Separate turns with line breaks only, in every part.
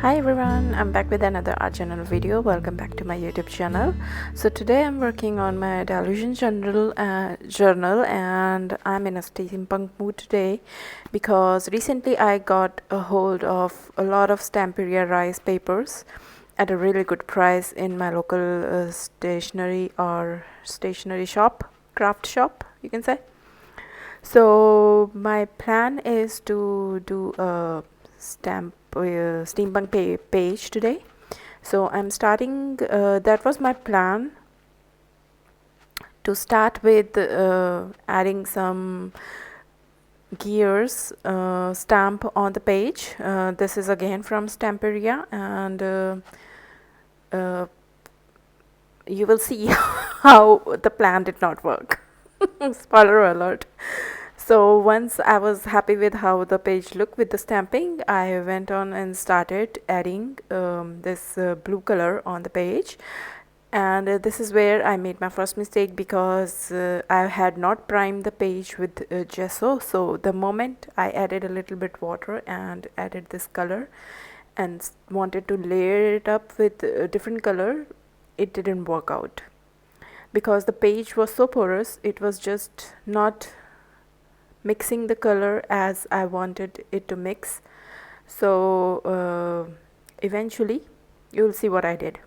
Hi everyone, I'm back with another art journal video. Welcome back to my YouTube channel. So today I'm working on my delusion journal and I'm in a steampunk mood today because recently I got a hold of a lot of Stamperia Rice papers at a really good price in my local stationery shop, craft shop you can say. So my plan is to do a steampunk page today. So I'm starting. That was my plan, to start with adding some gears stamp on the page. This is again from Stamperia, and uh, you will see how the plan did not work. Spoiler alert. So once I was happy with how the page looked with the stamping, I went on and started adding this blue color on the page. And this is where I made my first mistake because I had not primed the page with gesso. So the moment I added a little bit water and added this color and wanted to layer it up with a different color, it didn't work out because the page was so porous. It was just not mixing the color as I wanted it to mix. So eventually you'll see what I did.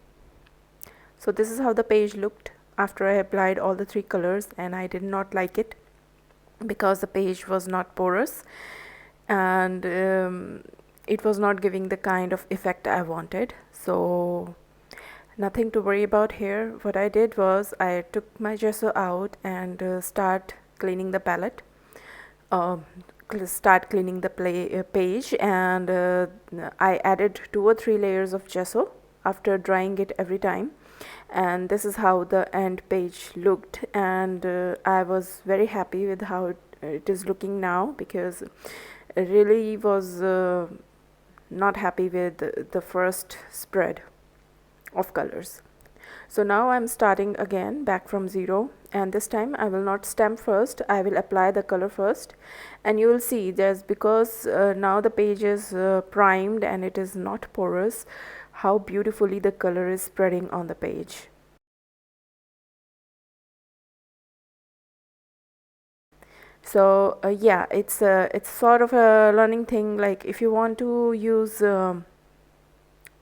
So this is how the page looked after I applied all the three colors, and I did not like it because the page was not porous and it was not giving the kind of effect I wanted. So nothing to worry about here. What I did was I took my gesso out and start cleaning the palette. Start cleaning the page, and I added 2 or 3 layers of gesso after drying it every time, and this is how the end page looked. And I was very happy with how it is looking now, because I really was not happy with the first spread of colors. So now I'm starting again back from zero, and this time I will not stamp first, I will apply the color first. And you will see there's, because now the page is primed and it is not porous, how beautifully the color is spreading on the page. So yeah, it's sort of a learning thing. Like if you want to use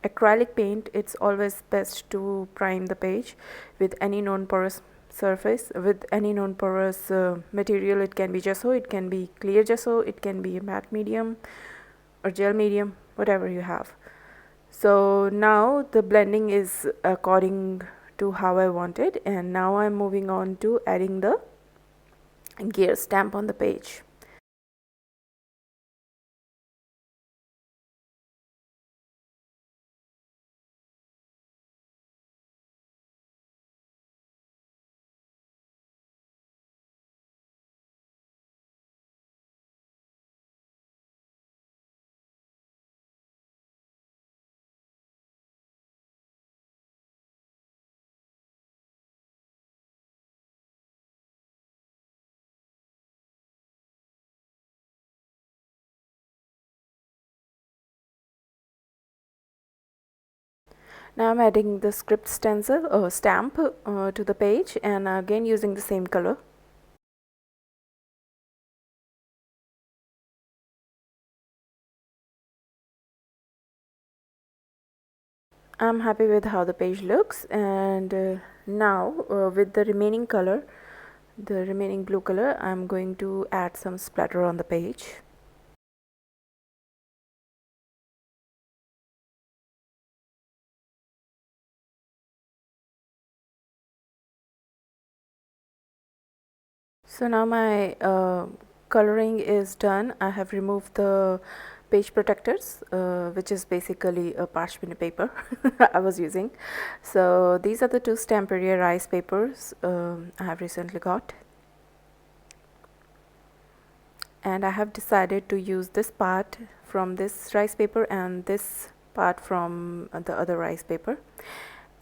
acrylic paint, it's always best to prime the page with any non-porous surface, with any non-porous material. It can be gesso, it can be clear gesso, it can be a matte medium or gel medium, whatever you have. So now the blending is according to how I wanted, and now I'm moving on to adding the gear stamp on the page. Now I'm adding the script stencil or stamp to the page, and again using the same color. I'm happy with how the page looks, and now with the remaining color, the remaining blue color, I'm going to add some splatter on the page. So now my coloring is done. I have removed the page protectors, which is basically a parchment paper I was using. So these are the 2 Stamperia Rice papers I have recently got, and I have decided to use this part from this rice paper and this part from the other rice paper.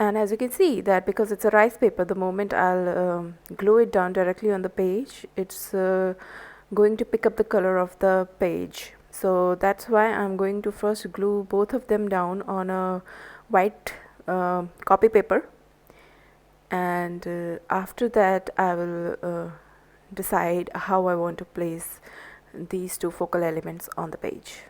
And as you can see that because it's a rice paper, the moment I'll glue it down directly on the page, it's going to pick up the color of the page. So that's why I'm going to first glue both of them down on a white copy paper, and after that I will decide how I want to place these two focal elements on the page.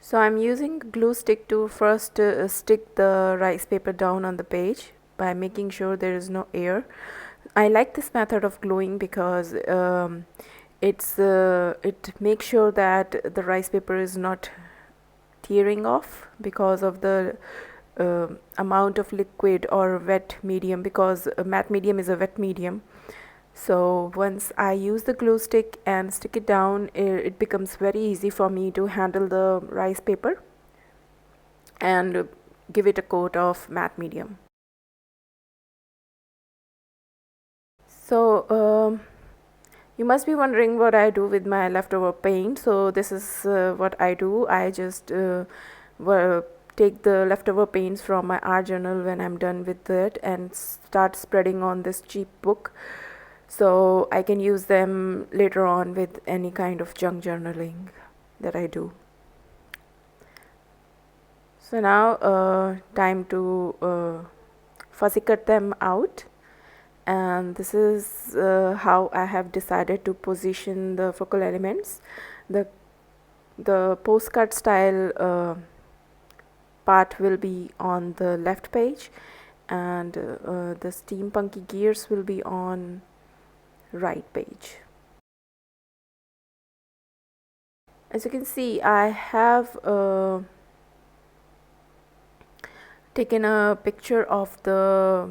So I'm using glue stick to first stick the rice paper down on the page by making sure there is no air. I like this method of gluing because it makes sure that the rice paper is not tearing off because of the amount of liquid or wet medium, because a matte medium is a wet medium. So once I use the glue stick and stick it down, it becomes very easy for me to handle the rice paper and give it a coat of matte medium. So you must be wondering what I do with my leftover paint. So this is what I do. I just take the leftover paints from my art journal when I'm done with it and start spreading on this cheap book, so I can use them later on with any kind of junk journaling that I do. So now time to fussy cut them out, and this is how I have decided to position the focal elements. The postcard style part will be on the left page, and the steampunk-y gears will be on right page. As you can see, I have taken a picture of the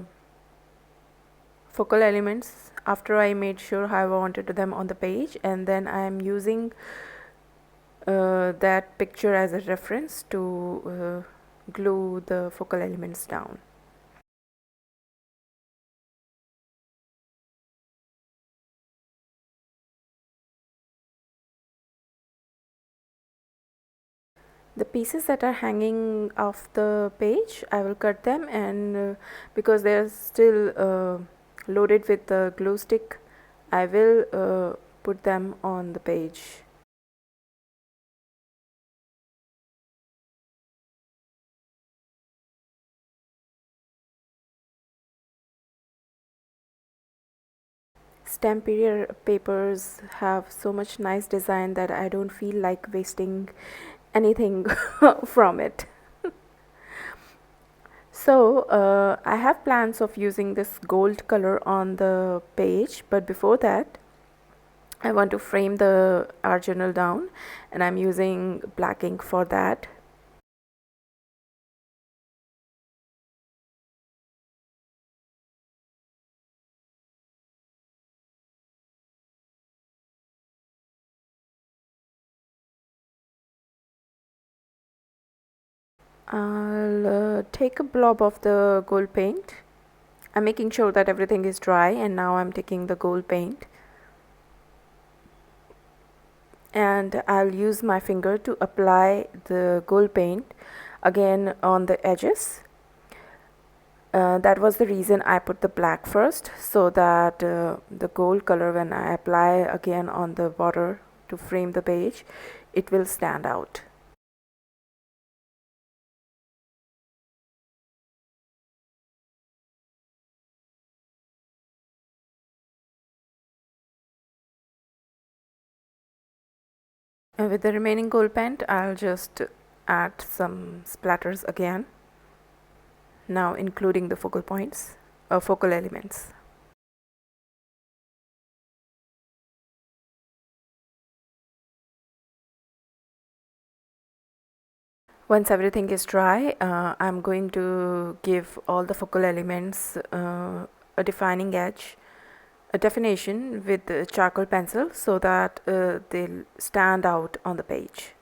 focal elements after I made sure how I wanted them on the page, and then I am using that picture as a reference to glue the focal elements down. The pieces that are hanging off the page, I will cut them, and because they are still loaded with the glue stick, I will put them on the page. Stamperia papers have so much nice design that I don't feel like wasting anything from it. So I have plans of using this gold color on the page, but before that I want to frame the art journal down, and I'm using black ink for that. I'll take a blob of the gold paint. I'm making sure that everything is dry, and now I'm taking the gold paint, and I'll use my finger to apply the gold paint again on the edges. That was the reason I put the black first, so that the gold color, when I apply again on the border to frame the page, it will stand out. And with the remaining gold paint, I'll just add some splatters again, now including the focal points or focal elements. Once everything is dry, I'm going to give all the focal elements a defining edge, a definition with the charcoal pencil, so that they'll stand out on the page.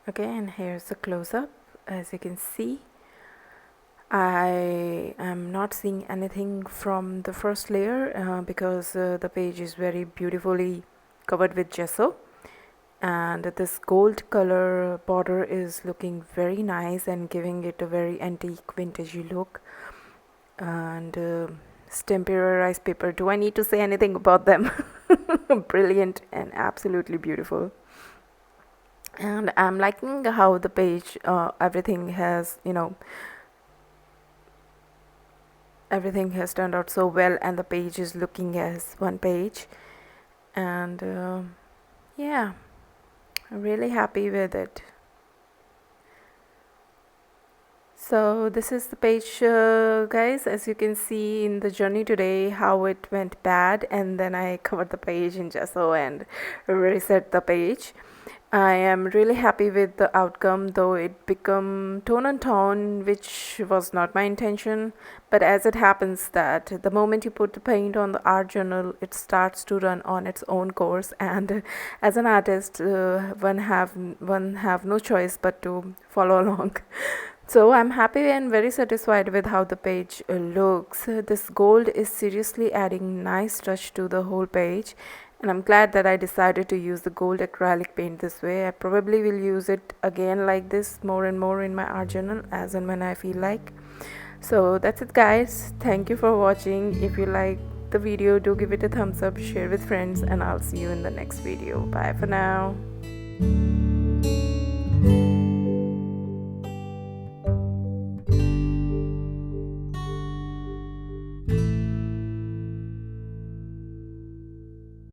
Okay, and here's a close-up. As you can see, I am not seeing anything from the first layer because the page is very beautifully covered with gesso. and this gold color border is looking very nice and giving it a very antique vintagey look. And Stamperia rice paper, do I need to say anything about them? Brilliant and absolutely beautiful. And I'm liking how the page, everything has, everything has turned out so well, and the page is looking as one page. And yeah, I'm really happy with it. So this is the page, guys. As you can see in the journey today, how it went bad, and then I covered the page in gesso and reset the page. I am really happy with the outcome, though it become tone on tone, which was not my intention. But as it happens that the moment you put the paint on the art journal, it starts to run on its own course, and as an artist, one have no choice but to follow along. So I'm happy and very satisfied with how the page looks. This gold is seriously adding nice touch to the whole page, and I'm glad that I decided to use the gold acrylic paint this way. I probably will use it again like this more and more in my art journal as and when I feel like. So that's it, guys. Thank you for watching. If you like the video, do give it a thumbs up, share with friends, and I'll see you in the next video. Bye for now.